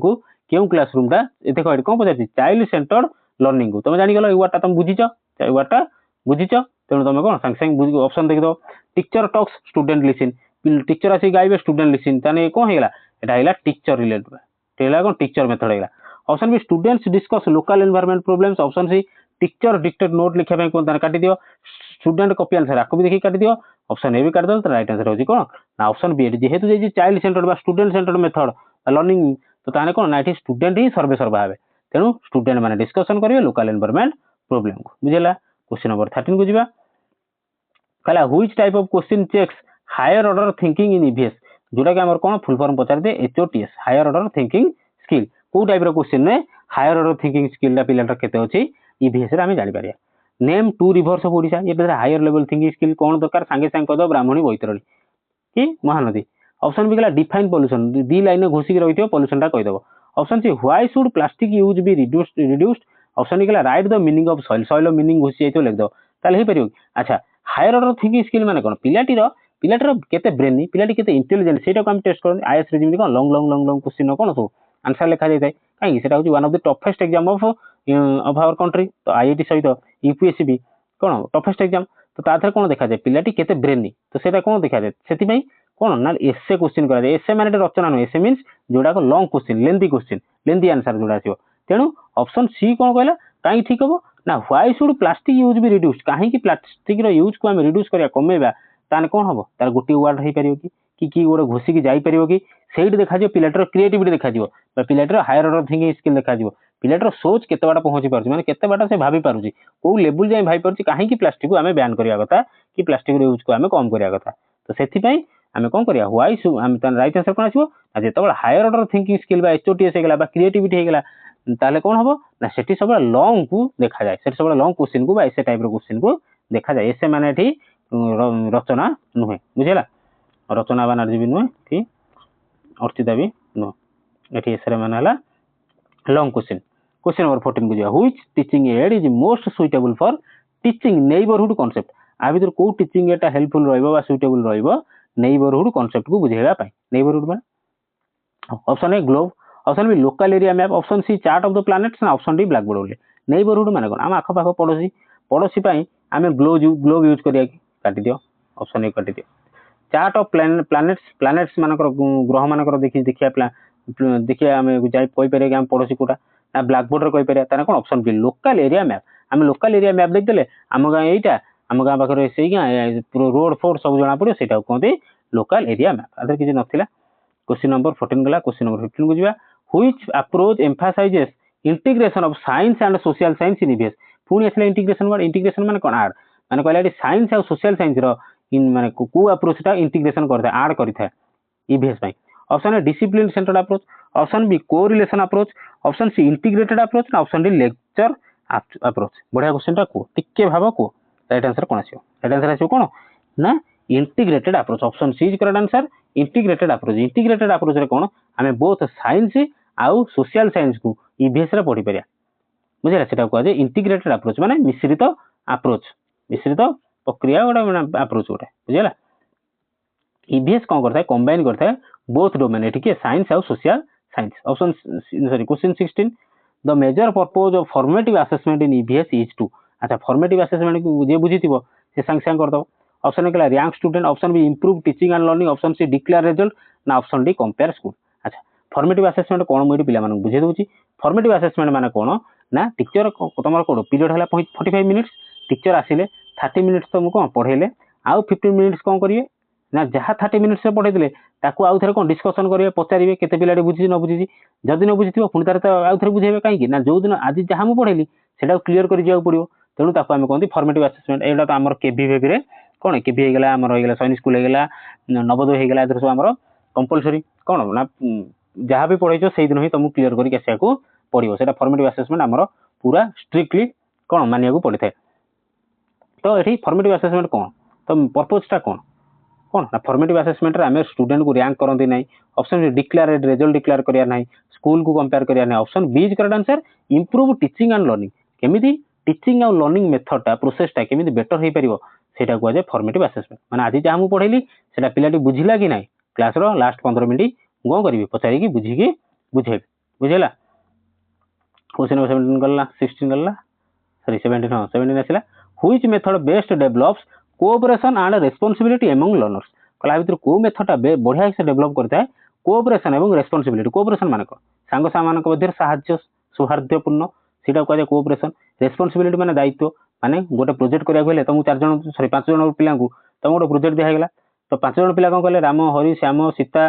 को क्यों क्लासरूम टा देखो ये कौन पचार चाइल्ड सेंटर लर्निंग को तुम जानीगल वर्डटा तुम बुझीच तेणु तुम कौन सांगे सांगे ऑप्शन देखिद teacher talks student listen teacher आसी गाइबे स्टूडेंट लिसन ताने कौन होगा एटा टीचर रिलेटेड कौन टीचर मेथड होगा option B students discuss local environment problems option C teacher dictated note लिखा कौन काटी दियो स्टूडेंट कॉपी आंसर आपको भी देखिए काटी दियो ऑप्शन ए भी काट दो तो राइट आंसर होची कौन ना ऑप्शन बी जेहेतु जे चाइल्ड सेंटर बा स्टूडेंट सेंटर मेथड लर्निंग तो ताने कौन ना स्टूडेंट ही सर्वे सर्वा हेबे तेणु स्टूडेंट माने डिस्कशन करिवे लोकल एनवायरनमेंट प्रॉब्लम को बुझेला क्वेश्चन नंबर 13 को जीवा कहला which type of question checks higher order thinking in EVS जोटा कि हमर कोन फुल फॉर्म पचार दे HOTS higher order thinking skill को टाइप रो क्वेश्चन ने हायर ऑर्डर थिंकिंग स्किल ला पिलाटा केते अछि ईवीएस रे हम जानि पारिया name to rivers of Odisha ये हायर लेवल थिंकिंग स्किल कोन दरकार सांगे सांगे कद ब्राह्मणी बैतरणी कि महानदी ऑप्शन बी कहला डिफाइन पोल्यूशन दी लाइन घोषिक रहितो पोल्यूशन टा कहि दबो option C why should plastic use be reduced option B कहला right the meaning of soil soil meaning घोषि जाइतो लिख दो ताले हे परियो अच्छा हायर ऑर्डर थिंकिंग स्किल माने कोन पिलाटीर केते ब्रेनी पिलाटी केते इंटेलिजेंट सेटा को हम टेस्ट करन आईएएस रे जेमि कोन long long long long question कोन सो आंसर लिखा जाय काई सेटा होची one of the toughest exam of our country तो आईआईटी सहित यूपीएससी भी कोन टफेस्ट एग्जाम तो ताथरे कोन देखा जाय पिलाटी केते ब्रेनी तो सेटा कोन देखा जाय सेति पई कोन ना एसे क्वेश्चन करा जाय एसे माने रचना न एसे मींस जोडा को लॉन्ग क्वेश्चन लेंदी आंसर जोडा आसीबो तेनु ऑप्शन सी कोन कहला काई ठीक हो ना why should plastic use be reduced काहे कि प्लास्टिक रो यूज को हम रिड्यूस करिया कमेबा ताने कोन हबो तार गोटी वर्ड हे परियो कि गोटे घोषी की जाई परियो कि सेठी देखा जो पिलाटर क्रिएटिविटी देखा जिवो बा पिलाटर हायर ऑर्डर थिंकिंग स्किल देखा जिवो पिलाटर सोच केते बाटा पहुंची पारुची माने केते बाटा से भाबी पारुची को लेवल जाय भाई पारुची काहे कि प्लास्टिक को हमें बैन करिया कथा कि प्लास्टिक रो यूज को हमें कम करिया कथा तो सेठी पई हमें कोन करिया व्हाई शु हम तान राइट आंसर कोन आसीबो आ जेतबळ हायर ऑर्डर थिंकिंग स्किल बा एचओटीएस हेगला बा क्रिएटिविटी हेगला ताले कोन हबो ना सेठी सब लॉन्ग को देखा जाय सेठी सब लॉन्ग क्वेश्चन को बा ऐसे टाइप रो क्वेश्चन को देखा जाय ऐसे माने एठी रचना नुहे बुझेला रचना बानर्जी भी नुहे कि अर्चिता भी नुहे एठी एसरे माने हला लॉन्ग क्वेश्चन नंबर 14 को जा which teaching aid is most suitable for teaching neighbourhood concept आ भीतर को टीचिंग एटा हेल्पफुल रहइबो बा सुइटेबल रहइबो नेबरहुड कांसेप्ट को बुझेगा पाई नेबरहुड माने option A globe option B local area map option C chart of the planets ना ऑप्शन डी ब्लैक बोर्ड ओले नेबरहुड माने कोन हम आखो पाखो पड़ोसी पाई आमे ग्लोब यूज करिया काटी दियो ऑप्शन ए काटी दियो चार्ट ऑफ प्लैनेट्स मानकर ग्रह मानकर देखिया आमे जाई कोइ पारे हम पड़ोसी कोटा ना ब्लैक बोर्ड रे कोइ पारे ताने कोन option B local area map आमे लोकल एरिया मैप देख देले हम गां एटा हम गां पाखरे सेई गां रोड फोर्ड सब जणा पड़ियो सेटा Conte local area map other किछ नथिला क्वेश्चन नंबर 14 गला क्वेश्चन नंबर 15 को जिवा which approach emphasises integration of science and social science in EVS पुनी असले इंटीग्रेशन माने कोन आड माने कहला साइंस और सोशल साइंस रो इन माने को अप्रोच टा इंटीग्रेशन करता ऐड करता ईवीएस भाई option A discipline centred approach option B correlation approach option C integrated approach ना ऑप्शन डी लेक्चर अप्रोच बढ़िया क्वेश्चन टा को टिके भाबो को राइट आंसर कोन आसीओ राइट आंसर आसीओ कोन ना integrated approach option C is correct answer integrated approach रे कोन हमें बोथ साइंस आउ सोशल साइंस को ईवीएस रे पढी परिया बुझिला सेटा को जे इंटीग्रेटेड अप्रोच माने मिश्रित प्रक्रिया गोटे अप्रोच गोटे बुझेगा ईवीएस कौन करता है कंबाइन करता है बोथ डोमेन एटिके साइंस और social science option sorry question 16 the major purpose of formative assessment in EVS is to अच्छा फॉर्मेटिव असेसमेंट को जे बुझीथिबो से संग संग कर दो option A rank student option B improve teaching and learning option C declare result ना ऑप्शन डी कंपेयर स्कूल अच्छा फॉर्मेटिव असेसमेंट कोन मोइडी पिला मानन बुझे दोची फॉर्मेटिव असेसमेंट माने कोन ना टीचर तमर कोड पीरियड हला 45 मिनिट्स टीचर आसिले 30 मिनिट्स तुमको पढ़ेले आउ 15 मिनिट्स कौन करिए ना जहाँ 30 मिनिट्स पढ़े देले ताकू आउ थरे कोन डिस्कशन करिए पचारिबे केते पिलाडी बुझी न बुझी जदि न बुझीथिबो पुनी तार आउ थरे बुझेबे काई ना जो दिन आज जहाँ मु पढ़ेली सेटा क्लियर करि जाउ पड़ियो तेणु ताकू आमे कोनती फॉर्मेटिव असेसमेंट एटा तो हमर केबीवी रे कोन केबी हेगला हमर हेगला सैनिक स्कूल हेगला नवोदय हेगला एथर सब हमर कंपलसरी कोन ना जहाँ भी पढ़ैछो सेही दिन ही तुम क्लियर करि आसिया को पड़ियो सेटा फॉर्मेटिव असेसमेंट हमर पूरा स्ट्रिक्टली कोन मानिया को पड़िथाय तो एठी फॉर्मेटिव असेसमेंट कोन तो पर्पस टा कोन कौन ना फॉर्मेटिव असेसमेंट रे आमे स्टूडेंट को रैंक करंती नाही ऑप्शन डिक्लेयर रिजल्ट डिक्लेयर करिया नाही स्कूल को कंपेयर करिया नाही option B is correct answer improve teaching and learning केमिति टीचिंग और लर्निंग मेथडटा प्रोसेसटा केमिति बेटर हे परिबो सेटा को जे फॉर्मेटिव असेसमेंट माने आज जे हमु पढैली सेटा पिलाटी बुझिला कि नाही क्लास रो लास्ट 15 मिनिट गो करबी पचारी की बुझी की बुझे बुझेला क्वेश्चन नंबर 17 गल्ला 16 गल्ला सॉरी 17 हां 17 आसिला which method best develops cooperation and responsibility among learners कला भितर को मेथडटा बढ़िया से डेवलप करता है कोऑपरेशन एवं रिस्पांसिबिलिटी कोऑपरेशन माने को सांग सामानक मध्य साहाय्य सौहार्द्यपूर्ण सीटा कहै कोऑपरेशन रिस्पांसिबिलिटी माने दायित्व माने गोटे प्रोजेक्ट करिया गले तुम 4 जन सॉरी 5 जन पिला को तुम गोटे प्रोजेक्ट दिया गेला तो 5 जन पिला कोन कहले राम हरि श्याम सीता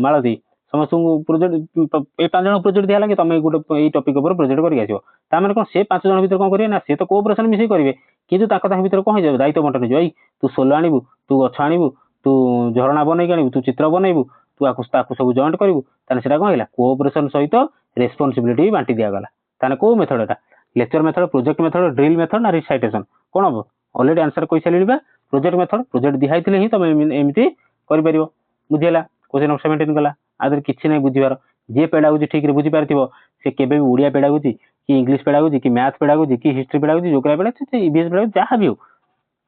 मालती समस्त प्रोजेक्ट ए 5 जन प्रोजेक्ट दिया लगे तुम गोटे ए टॉपिक ऊपर प्रोजेक्ट करि आसीओ ता माने कोन से 5 जन भीतर कोन करिए ना से तो कोऑपरेशन मिसी करिवे किंतु ताका ता भीतर कोन हो जाय दायित्व बंटन जो तू सोलो आनिबू तू गछ आनिबू तू झरणा बनै आनिबू तू चित्र बनैबू तू आकु सब जॉइंट करिवू ताने सेटा कोन हैला कोऑपरेशन सहित रिस्पांसिबिलिटी बांटी दिया गला ताने को मेथड एटा lecture method project method drill method ना रिसाइटेशन कोन हो ऑलरेडी आंसर कोइ सलिबा प्रोजेक्ट मेथड प्रोजेक्ट दिहाइथिले ही तमे एमिति करि परिबो बुझिला क्वेश्चन नंबर 17 गला आदर किछि नै बुझिबार जे पेडागोजी ठीक रे बुझि पारथिबो से केबे भी ओडिया पेडागोजी कि इंग्लिश पेडागोजी कि मैथ पेडागोजी कि history pedagogy geography pedagogy EBS pedagogy जहाँ भी हो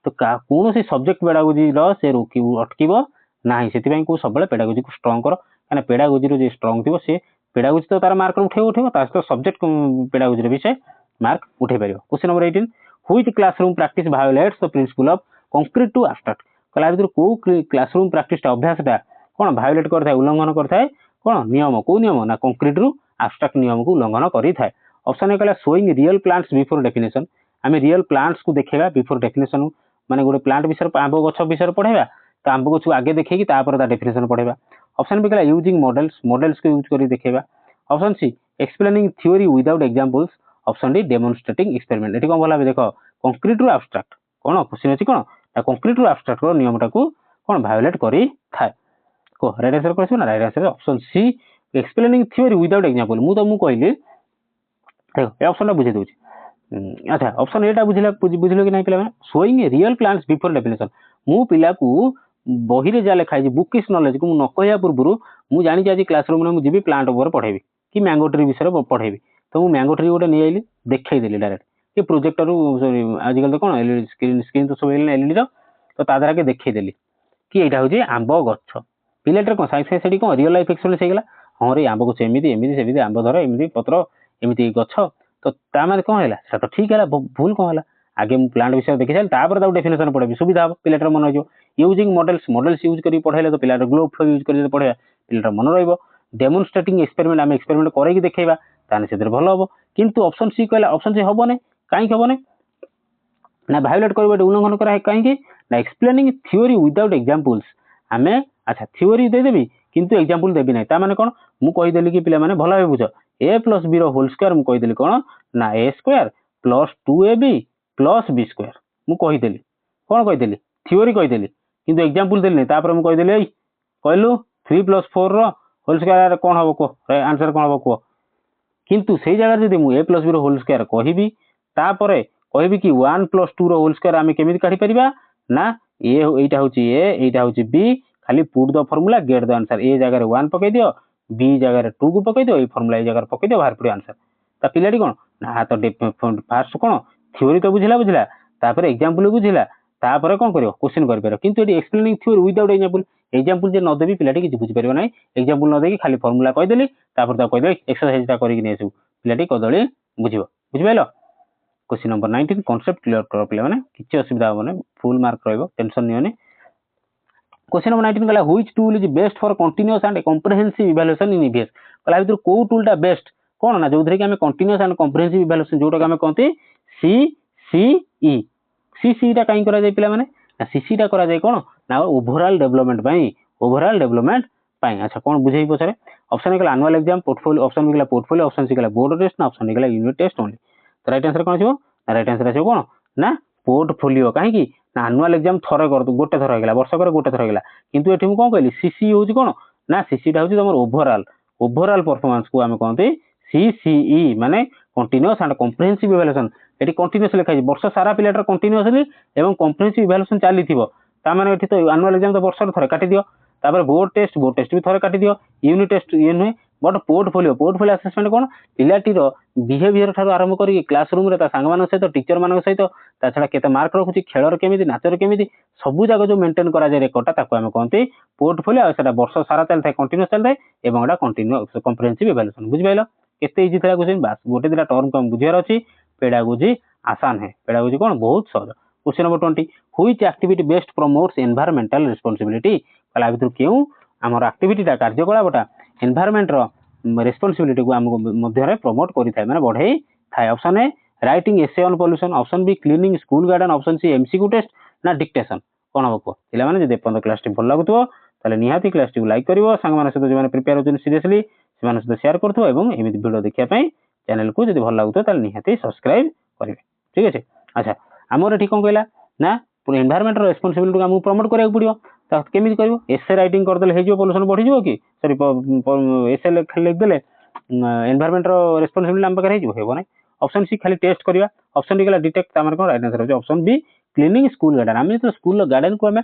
तो कौन से सब्जेक्ट पेडागोजी रो से रोकी अटकीबो नाही सेति पई को सबले पेडागोजी को स्ट्रांग करो माने पेडागोजी रो जे स्ट्रांग थिबो से पेडागोजी तो तार मार्क उठेबो ता तो सब्जेक्ट पेडागोजी रे विषय मार्क उठे परिबो question number 18 which classroom practice violates the principle of concrete to abstract कला भीतर को क्लासरूम प्रैक्टिस अभ्यासटा कोन वायोलेट करथाय उल्लंघन करथाय कोन नियम को नियम ना कंक्रीट रु एब्स्ट्रैक्ट नियम को उल्लंघन करि थाय ऑप्शन ए कहला showing real plants before definition आमे रियल प्लांट्स को देखेबा बिफोर डेफिनेशन माने गोटे प्लांट विषय आंब गछ विषय पढेबा तो आंब गछ को आगे देखैकी तापर ता डेफिनेशन पढेबा ऑप्शन बी कहला यूजिंग मॉडल्स को यूज करी देखेबा option C explaining theory without examples option D demonstrating experiment एठी कोन बोला देखो कंक्रीट रु एब्स्ट्रैक्ट कोन क्वेश्चन अछि कोन कंक्रीट रु एब्स्ट्रैक्ट रो नियमटा को कोन वायोलेट करी थाय को राइट आंसर कहछु ना right answer option C explaining theory without example मु कहली देखो ए ऑप्शन बुझे दोछि अच्छा ऑप्शन एटा बुझिलो कि नहीं पिला माने showing real plants before definition मु पिला को बही रे जा लिखा है बुकिश नॉलेज को न कहया पूर्व मु जानि जे आज क्लासरूम में मु जीबी प्लांट ऊपर पढेबी कि मैंगो ट्री विषय पढेबी तो मु मैंगो ट्री गोटे नि आइली देखै देली डायरेक्ट कि प्रोजेक्टर सॉरी आजकल तो कोन एलईडी स्क्रीन तो सब एलईडी रो तो ता द्वारा के देखै देली कि एटा होजे आंब गछ पिलेटर कोन साइंस सेडी कोन रियल लाइफ एक्सपीरियंस हेगला हां रे आंब गछ एमिति एमिति सेमिति आंब धर एमिति पत्र एमिति गछ तो ता माने कोन हैला से तो ठीक हैला भूल कोन हैला आगे मु प्लांट विषय देखि साल तापर ता डेफिनेशन पढेबी सुविधा हो पिलेटर मन हो यूजिंग मॉडल्स यूज करी पढाइले तो पिलेटर ग्लोब फ्लो यूज करी पढाया पिलेटर मन रहइबो डेमोन्स्ट्रेटिंग एक्सपेरिमेंट हम एक्सपेरिमेंट करै कि देखैबा ताने सेतिर भलो हो किंतु ऑप्शन सी कहला ऑप्शन सी हबो नै काई हबो नै ना वायोलेट करबे उल्लंघन करा है काई कि ना एक्सप्लेनिंग थ्योरी विदाउट एग्जांपल्स हमें अच्छा थ्योरी दे देबी किंतु एग्जांपल देबी नै ता माने कोन मु कहि देली कि पिला माने भलो हे बुझ a+b रो होल स्क्वायर मु कहि देली कोन ना a square plus 2ab plus b square मु कहि देली कोन कहि देली थ्योरी कहि देली किंतु एग्जांपल देली नै तापर मु कहि देली एई कहलु 3 + 4 रो होल स्क्वायर कोन हबो को आंसर कोन हबो को किंतु सेही जगह जदी मु a+b रो होल स्क्वायर कहिबी तापरे कहिबी कि 1 + 2 रो होल स्क्वायर आमे केमिति काढी परिबा ना ए एटा होची a एटा होची b खाली put the formula get the answer A जगह रे 1 पकै दियो b जगह रे 2 को पकै दियो ए फार्मूला ए जगह रे पकै दियो बाहर पड़े आंसर ता पिलाडी कोन ना तो फास्ट कोन थ्योरी तो बुझिला तापर एग्जांपल बुझिला तापर कोन करियो क्वेश्चन कर परबो किंतु एडी एक्सप्लेनिंग थ्योरी विदाउट एग्जांपल जे न देबी पिलाडी कि बुझि परबो नै एग्जांपल न देकी खाली फार्मूला कहि देली तापर ता कहि दे एक्सरसाइज ता करि कि नै सब पिलाडी कदली बुझिबो बुझि pilo question number 19 concept clear कर पिला माने किछि असुविधा हो नै फुल मार्क रहइबो टेंशन नियो नै क्वेश्चन नंबर 19 गला which tool is best for continuous and comprehensive evaluation in EVS कला भीतर को टूलटा बेस्ट कोन ना जोधरे कि हमें कंटीन्यूअस एंड कॉम्प्रिहेंसिव इवैल्यूएशन जोटा हमें कहते सीसीई सीसी टा काई करा जाय पिला माने ना सीसी टा करा जाय कोन ना ओवरऑल डेवलपमेंट पई अच्छा कोन बुझेई पछरे ऑप्शन गला एनुअल एग्जाम पोर्टफोलियो ऑप्शन गला पोर्टफोलियो ऑप्शन सी गला बोर्ड टेस्ट ना ऑप्शन गला यूनिट टेस्ट ओनली तो राइट आंसर कोन छिबो ना राइट आंसर आछो कोन ना पोर्टफोलियो काहे कि ना एनुअल एग्जाम थरे कर गोटे थर हेगला वर्ष कर गोटे थर हेगला किंतु एठी मु कोन कहली सीसी होची कोन ना सीसी टा होची तमर ओवरऑल परफॉर्मेंस को हमें कहते सीसीई माने continuous and comprehensive evaluation eighty continuous लिखा है वर्ष सारा पिलाटर कंटीन्यूअसली एवं कॉम्प्रिहेंसिव इवैल्यूएशन चली थिबो तामाने एठी तो एनुअल एग्जाम तो वर्ष थरे काटी दियो तापर बोर्ड टेस्ट भी थरे काटी दियो यूनिट टेस्ट ये नुहे बट पोर्टफोलियो असेसमेंट कोन पिलाटीर बिहेवियर ठारू आरंभ करी क्लासरूम रे ता संग मान सहित टीचर मान सहित ता छडा केते मार्क रखुची खेलर केमिति नाचर केमिति सबु जाग जो मेंटेन करा जाय रेकॉर्डटा ताको हम कहंती पोर्टफोलियो आ सेटा वर्ष सारा चल थाए कंटीन्यूअस चल थाए एवं एटा कंटीन्यूअस कॉम्प्रिहेंसिव इवैल्यूएशन बुझ पाइलो केते इजी थला क्वेश्चन बास गोटे दिला टर्म कम बुझियार अछि पेडागोजी आसान है पेडागोजी कोन बहुत सहज question number 20 which activity best promotes environmental responsibility कला भितर केउ हमर एक्टिविटीटा कार्यकलापटा एनवायरमेंट रो रिस्पांसिबिलिटी को हमको मध्य रे प्रमोट करि थाए माने बढ़ाई थाए option A writing essay on pollution option B cleaning school garden option C MCQ test ना डिक्टेशन कोन हबो पिला माने जदि पंद क्लास टी भल लागुतो ताले निहाती क्लास टी लाइक करिवो संग माने सहित जे माने प्रिपेयर होचन सीरियसली से माने सहित शेयर करथो एवं एमिति वीडियो देखिया पई चैनल को जदि भल लागुतो ताले निहाती सब्सक्राइब करिवे ठीक अछि अच्छा हमर एठी कोन कहला ना एनवायरमेंट रो रिस्पांसिबिलिटी को हमको प्रमोट करिया पड़ियो ता केमिति करिवो एसे राइटिंग कर देले हे जो पॉल्यूशन बढ़ी जो कि सॉरी एसे लिख देले एनवायरमेंट रो रिस्पांसिबिलिटी हम पकड़ हे जो हेबो नै ऑप्शन सी खाली टेस्ट करिया ऑप्शन डी गला डिटेक्ट तामर को राइट आंसर हो option B cleaning school garden हम तो स्कूल गार्डन को हमें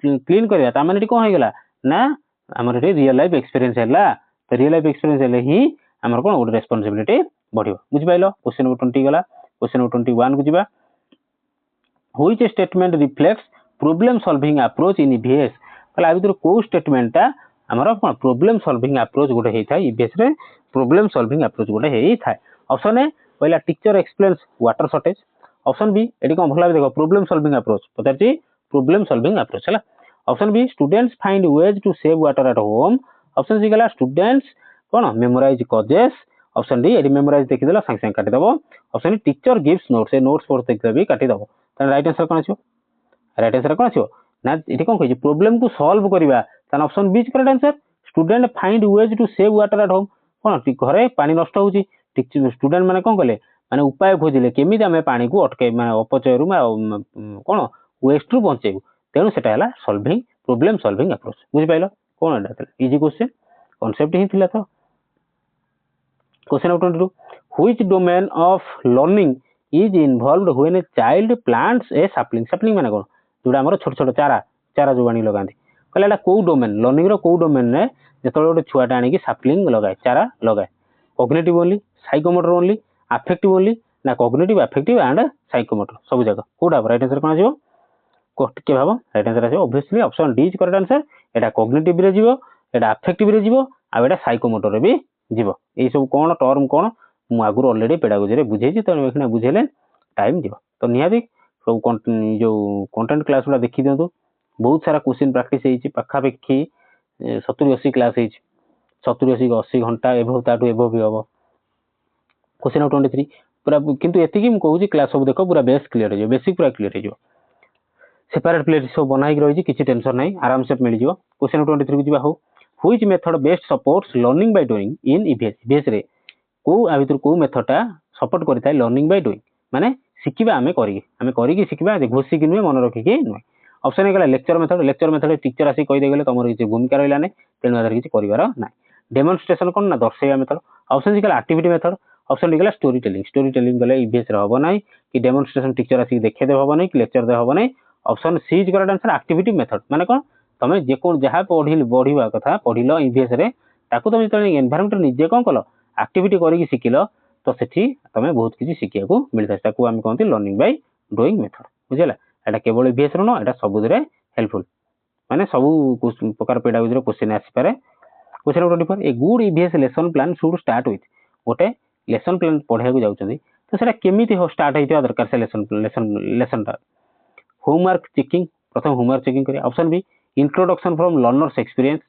क्लीन करिया ता माने कोन हे गला ना हमर रियल लाइफ एक्सपीरियंस हैला तो रियल लाइफ एक्सपीरियंस हेले ही हमर कोन ओड रिस्पांसिबिलिटी बढ़ियो बुझ पाइलो क्वेश्चन नंबर 20 गला क्वेश्चन नंबर 21 को जिबा which statement reflects problem solving approach in EVS कला भितर को स्टेटमेंटटा हमर कोन प्रॉब्लम सॉल्विंग अप्रोच गोटे हे थाए ईवीएस रे प्रॉब्लम सॉल्विंग अप्रोच गोटे हे थाए ऑप्शन ए पहिला teacher explains water shortage option B एडी कोन भला देखो प्रॉब्लम सॉल्विंग अप्रोच पताची प्रॉब्लम सॉल्विंग अप्रोच हला option B students find ways to save water at home option C गला स्टूडेंट्स कोन मेमोराइज कॉजेस ऑप्शन डी एडी मेमोराइज देखि देला संग संग काटी दबो option D teacher gives notes ए नोट्स फॉर देखि देबी काटी दबो त राइट आंसर कोन आछो राइट आंसर कोन आछो ना एठी कोन कहै प्रॉब्लम को सॉल्व करबा त option B correct answer student find ways to save water at home कोन घरे पानी नष्ट होउची स्टूडेंट माने कोन कले माने उपाय खोजिले केमिति हमें पानी को अटके माने अपचय रु कोन वेस्ट रु बचेबु तेनु सेटा हला सॉल्विंग प्रॉब्लम सॉल्विंग अप्रोच बुझि पाइलो कोन एटा इजी क्वेश्चन कांसेप्ट ही थिला तो question number 22 which domain of learning is involved when a child plants A sapling माने कोन जोडा हमर छोट छोट चारा जो आनी लगांती कहले एटा को डोमेन लर्निंग रो को डोमेन रे जेतोले गोटे छुआटा आनी की सैपलिंग लगाए चारा लगाए cognitive only psychomotor only affective only ना कॉग्निटिव अफेक्टिव एंड साइकोमोटर सब जगह कोडा राइट आंसर कोन आजो के भाबो राइट आंसर आजो obviously option D is correct answer Etah cognitive रे जीवो एटा अफेक्टिव रे जीवो आ एटा साइकोमोटर रे भी जीवो ए सब कोन टर्म कोन मु आगुर ऑलरेडी पेडागोजी रे बुझेची त एखना बुझेले टाइम जीवो तो निहादी सब जो कंटेंट क्लास वाला देखि दियंतु बहुत सारा क्वेश्चन प्रैक्टिस हेची पक्का पक्की 70 80 क्लास हेची 70 80 घंटा एभव ताटू एभव भी हबो क्वेश्चन नंबर 23 पूरा किंतु एतिकी म कहूची क्लास सब देखो पूरा बेस क्लियर हो बेसिक पूरा क्लियर हो सेपरेट प्लेलिस्ट सब बनाई रही किसी टेंशन नहीं आराम से मिल जाओ क्वेश्चन नंबर 23 को जीवा हो which method best supports learning by doing in EVS रे को आ भीतर को मेथडटा सपोर्ट करथाय लर्निंग बाय डूइंग माने सिखिबा हमें करिके सिखिबा घोषिक नुहे मन रखिके नुहे ऑप्शन ए गला लेक्चर मेथड टीचर आसी कहि दे गेले तमर किछि भूमिका रहला नै तेनु आधार किछि करिवार नै डेमोन्स्ट्रेशन कोन ना दर्शेया मेथड ऑप्शन सी गला एक्टिविटी मेथड ऑप्शन डी गला स्टोरी टेलिंग गले ईवीएस रे हबो नै कि डेमोन्स्ट्रेशन टीचर आसी देखे दे हबो नै कि लेक्चर दे हबो नै option C is correct answer activity method माने कोन तमे जे कोन जहा पढिबा कथा पढिलो ईवीएस रे ताकू तमे तने एनवायरनमेंट निजे कोन कलो एक्टिविटी करिकि सिखिलो तो सेठी तमे बहुत किछि सिखिया को मिलता ताकू हम कहंती लर्निंग बाय डूइंग मेथड बुझला एटा केवल ईवीएस रो न एटा सबु रे हेल्पफुल माने सबु प्रकार पेडागोजी रो क्वेश्चन आसी पारे question number 24 a good EVS lesson plan should start with गोटे लेसन प्लान पढाया को जाउछंदी तो सेटा केमिति हो स्टार्ट हेतिया दरकार से लेसन टा होमवर्क चेकिंग प्रथम होमवर्क चेकिंग करिया option B introduction from learners experience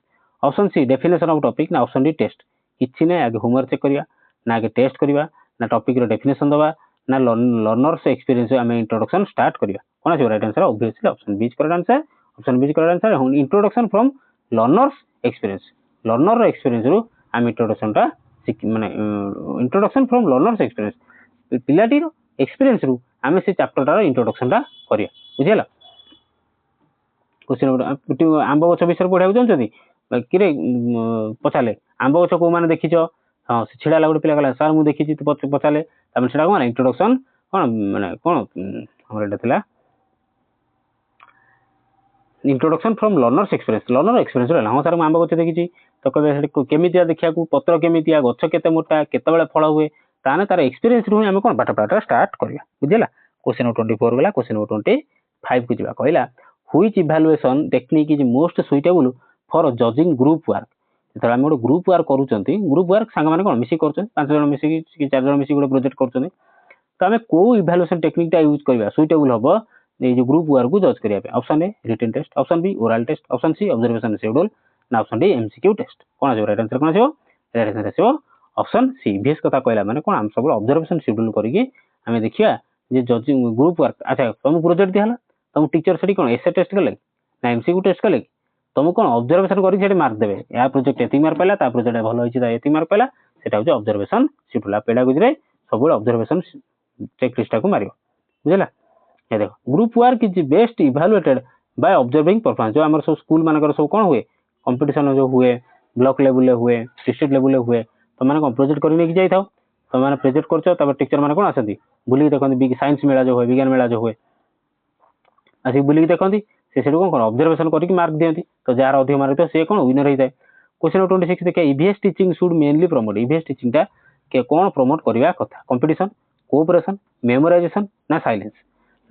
option C definition of topic ना ऑप्शन डी टेस्ट किछि नै आगे होमवर्क चेक करिया ना आगे टेस्ट करिया ना टॉपिक रो डेफिनेशन दबा ना लर्नर्स एक्सपीरियंस हमें इंट्रोडक्शन स्टार्ट करिया कोन छै right answer obviously option B is correct answer option B is correct answer introduction from learners experience learner experience रो हम इंट्रोडक्शन टा माने इंट्रोडक्शन फ्रॉम लर्नर्स एक्सपीरियंस पिलाटी रो एक्सपीरियंस रो हमें से चैप्टर टा इंट्रोडक्शन टा करिया बुझियला क्वेश्चन नंबर आंब गछ विषय पढाउ जानछथि किरे पचाले आंब गछ को माने देखिछो हां छिडा लागुड पिला गला सर मु देखिछि तो पचाले तमे छिडा को माने इंट्रोडक्शन कोन माने कोन हमर एटा थिला introduction from learners experience learner experience रहा हाँ सर मुझे आंब गछ देखी तो कहे केमी देखा पत्र केमी गछ केते मोटा केतबेले फल हुए ताने तार एक्सपीरियंस रु आम कौन पाठ पढ़ा स्टार्ट करवा बुझेगा क्वेश्चन नंबर 24 गला क्वेश्चन नंबर 25 को जावा कहला which evaluation technique is most suitable for judging group work जो आम गोटे ग्रुप वर्क करूँ ग्रुप वर्क सांग मैंने कौन मिसिक कर 5 जन मिसिक 4 जन मिसिक गोटे प्रोजेक्ट कर तो आम कौ इवैल्यूएशन टेक्निकटा यूज करवा सुइटेबल हम ये जो ग्रुप वर्क को जज करने option A written test option B oral test option C observation schedule ना ऑप्शन डी एमसीक्यू टेस्ट कौन आसो राइट आंसर कौन आसो राइट आंसर आसो ऑप्शन सी ईवीएस कथा कहला माने कौन आम सब ऑब्जर्वेशन शेड्यूल करके आम देखिया जे जजिंग ग्रुप वर्क अच्छा तुम प्रोजेक्ट दिहला तुम टीचर से कौन एसए टेस्ट कले ना एमसीक्यू टेस्ट कले तुम कौन ऑब्जर्वेशन करके मार्क देवे या प्रोजेक्ट एति मार्क पाला ता प्रोजेक्ट भलो होइछि ता एति मार्क पाला सेटा होछि ऑब्जर्वेशन शेड्यूल पेडागोजी रे सब ऑब्जर्वेशन चेक लिस्ट को मारियो बुझला ये देखो group work is best evaluated by observing performance जो हमर सब स्कूल मानकर सब कौन हुए कंपटीशन जो हुए ब्लॉक लेवल हुए डिस्ट्रिक्ट लेवल हुए तो मैंने कौन प्रोजेक्ट कर नहीं जाई थाओ तो मैंने प्रोजेक्ट कर टीचर मैंने कौन आसती बुलिक देखते साइंस मेला जो हुए विज्ञान मेला जो हुए आसिक बुलिक देखती से कौन ऑब्जर्वेशन करके मार्क दिखती तो जार अधिक मार्क तो सी कौन विनर होता है क्वेश्चन नंबर 26 देखिए EVS teaching should mainly promote EVS टीचिंगटा के कौन प्रमोट करवा कथा कंपटीशन कोऑपरेशन मेमोराइजेशन ना साइलेंस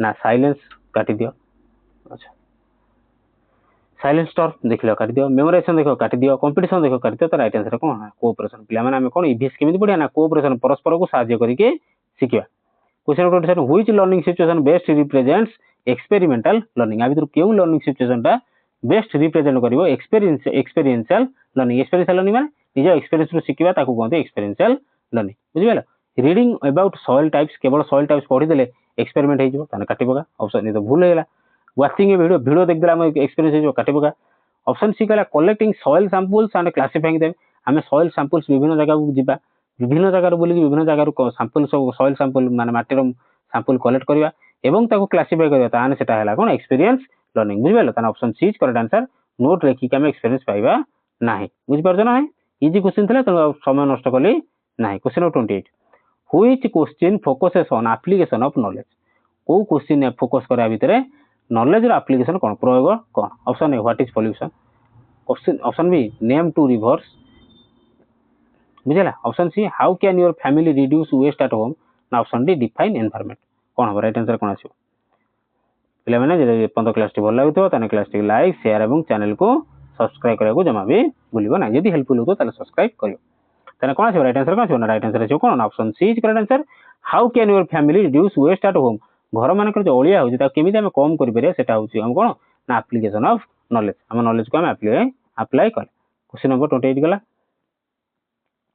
ना साइलेंस काटी दियो अच्छा साइलेंस स्टॉर देख लो काटी दियो मेमोराइजेशन देखो काटी दियो कंपटीशन देखो काटी दियो तो राइट आंसर कौन है कोऑपरेशन पिला माने हम कौन ईवीएस केमिति पढ़िया ना कोऑपरेशन परस्पर को सहायता करके शिखिया question number 27 which learning situation best represents experimental learning आ भीतर केउ लर्निंग सिचुएशन टा बेस्ट रिप्रेजेंट करिवो एक्सपीरियंशियल लर्निंग माने निज एक्सपीरियंस रु शिखिबा ताकू कहते एक्सपीरियंशियल लर्निंग बुझिबेला रीडिंग अबाउट सॉइल टाइप्स केवल सॉइल टाइप्स पढ़ी देले एक्सपेरिमेंट हो ताने काटी पका ऑप्शन ये तो भूल होगा वाचिंग ए वीडियो देख देला एक्सपीरियंस हो काटी पका ऑप्शन सी कहला collecting soil samples and classifying them आम सॉइल सैंपल्स विभिन्न जगह को जीवा विभिन्न जगह बुलिक विभिन्न जगह सैंपल सब सॉइल सैंपल माने माटीर सैंपल कलेक्ट करवा एवं ताको क्लासिफाई करवा ताने सेटा हैला कोन एक्सपीरियंस लर्निंग बुझिबेला ताने option C is correct answer note लेखिक आम एक्सपीरियंस पाइबा नाही बुझि परछ ना इजी क्वेश्चन थिला त समय नष्ट कली नाही question number 28 which question focuses on application of knowledge को क्वेश्चन फोकस करा भितरे नॉलेज रो एप्लीकेशन कोन प्रयोग कोन option A what is pollution option B name to rivers बुझला option C how can your family reduce waste at home ना ऑप्शन डी डिफाइन एनवायरनमेंट कोन हो राइट आंसर कोन आछो पिला माने जे 15 क्लास टी भल लागुतो ताने क्लास टी लाइक शेयर एवं चैनल को सब्सक्राइब करा को जमा भी भूलिबो ना यदि हेल्पफुल हो ताले सब्सक्राइब करियो ताने कोन आछो राइट आंसर कोन आछो ना राइट आंसर आछो कोन option C is correct answer how can your family reduce waste at home घर मानकर जो अलिया होची ता केमिति हम कम करि परिया सेटा होची हम कोन ना एप्लीकेशन ऑफ नॉलेज हम नॉलेज को हम अप्लाई कर क्वेश्चन नंबर 28 गला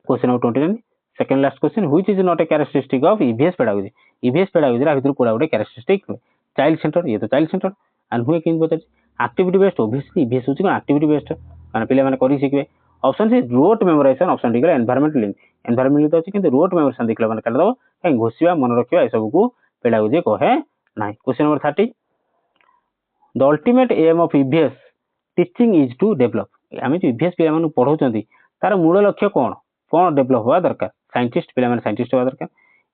question number 29 second last question which is not a characteristic of EVS pedagogy रा भितर कोडा गोटे कैरेक्टरिस्टिक चाइल्ड सेंटर ये तो चाइल्ड सेंटर एंड हुए किन बता एक्टिविटी बेस्ड ऑब्वियसली ईवीएस होची कोन एक्टिविटी बेस्ड माने पिले माने करि सिखबे option C rote memorisation option D गला एनवायरनमेंट लिंक एनवायरनमेंट तो अछि किंतु रोट मेमोराइजेशन देखला माने काट दबो कहीं घोषिबा मन रखिबा ए सब को पेडागोजी कहे नाही question number 30 the ultimate aim of EVS teaching is to develop आम जो ईवीएस पिला मानु पढ़ाउछंती तार मूल लक्ष्य कोन कोन डेवलप होवा दरकार साइंटिस्ट पिला माने साइंटिस्ट होवा दरकार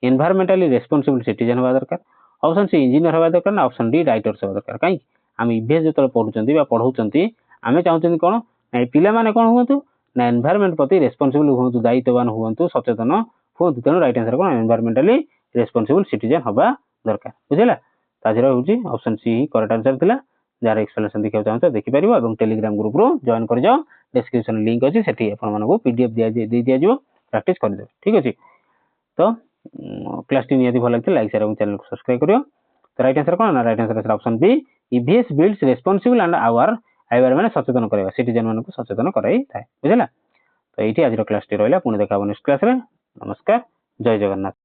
एनवायरमेंटली रेस्पोंसिबल सिटीजन होवा दरकार ऑप्शन सी इंजीनियर होवा दरकार ना ऑप्शन डी राइटर्स होवा दरकार काई आम ईवीएस जो पढ़ुछंती बा पढ़ाउछंती आमे चाहउछंती कोन ना पिला माने कोन हुंतु ना एनवायरमेंट प्रति रेस्पोंसिबल हुंतु दायित्ववान हुंतु सचेतन हुंतु तेनु राइट आंसर कोन एनवायरमेंटली रेस्पोंसिबल सिटीजन होवा दरकार बुझिला ताजरा होची ऑप्शन सी करेक्ट आंसर थिला जार एक्सप्लेनेशन देखियो चाहतो देखि परिबो एवं टेलीग्राम ग्रुप रो जॉइन कर जाओ डिस्क्रिप्शन लिंक अछि सेठी आपण मानको पीडीएफ दिया जो प्रैक्टिस कर दे ठीक अछि तो क्लास टी नियति भल लागते लाइक शेयर एवं चैनल को सब्सक्राइब करियो तो राइट आंसर कोन ना right answer option B EVS builds responsible and aware माने सचेतन करबा सिटीजन मानको सचेतन कराई थाए बुझला तो एठी आज रो क्लास टी रहला पुणी देखाबो नेक्स्ट क्लास रे नमस्कार जय जगन्नाथ।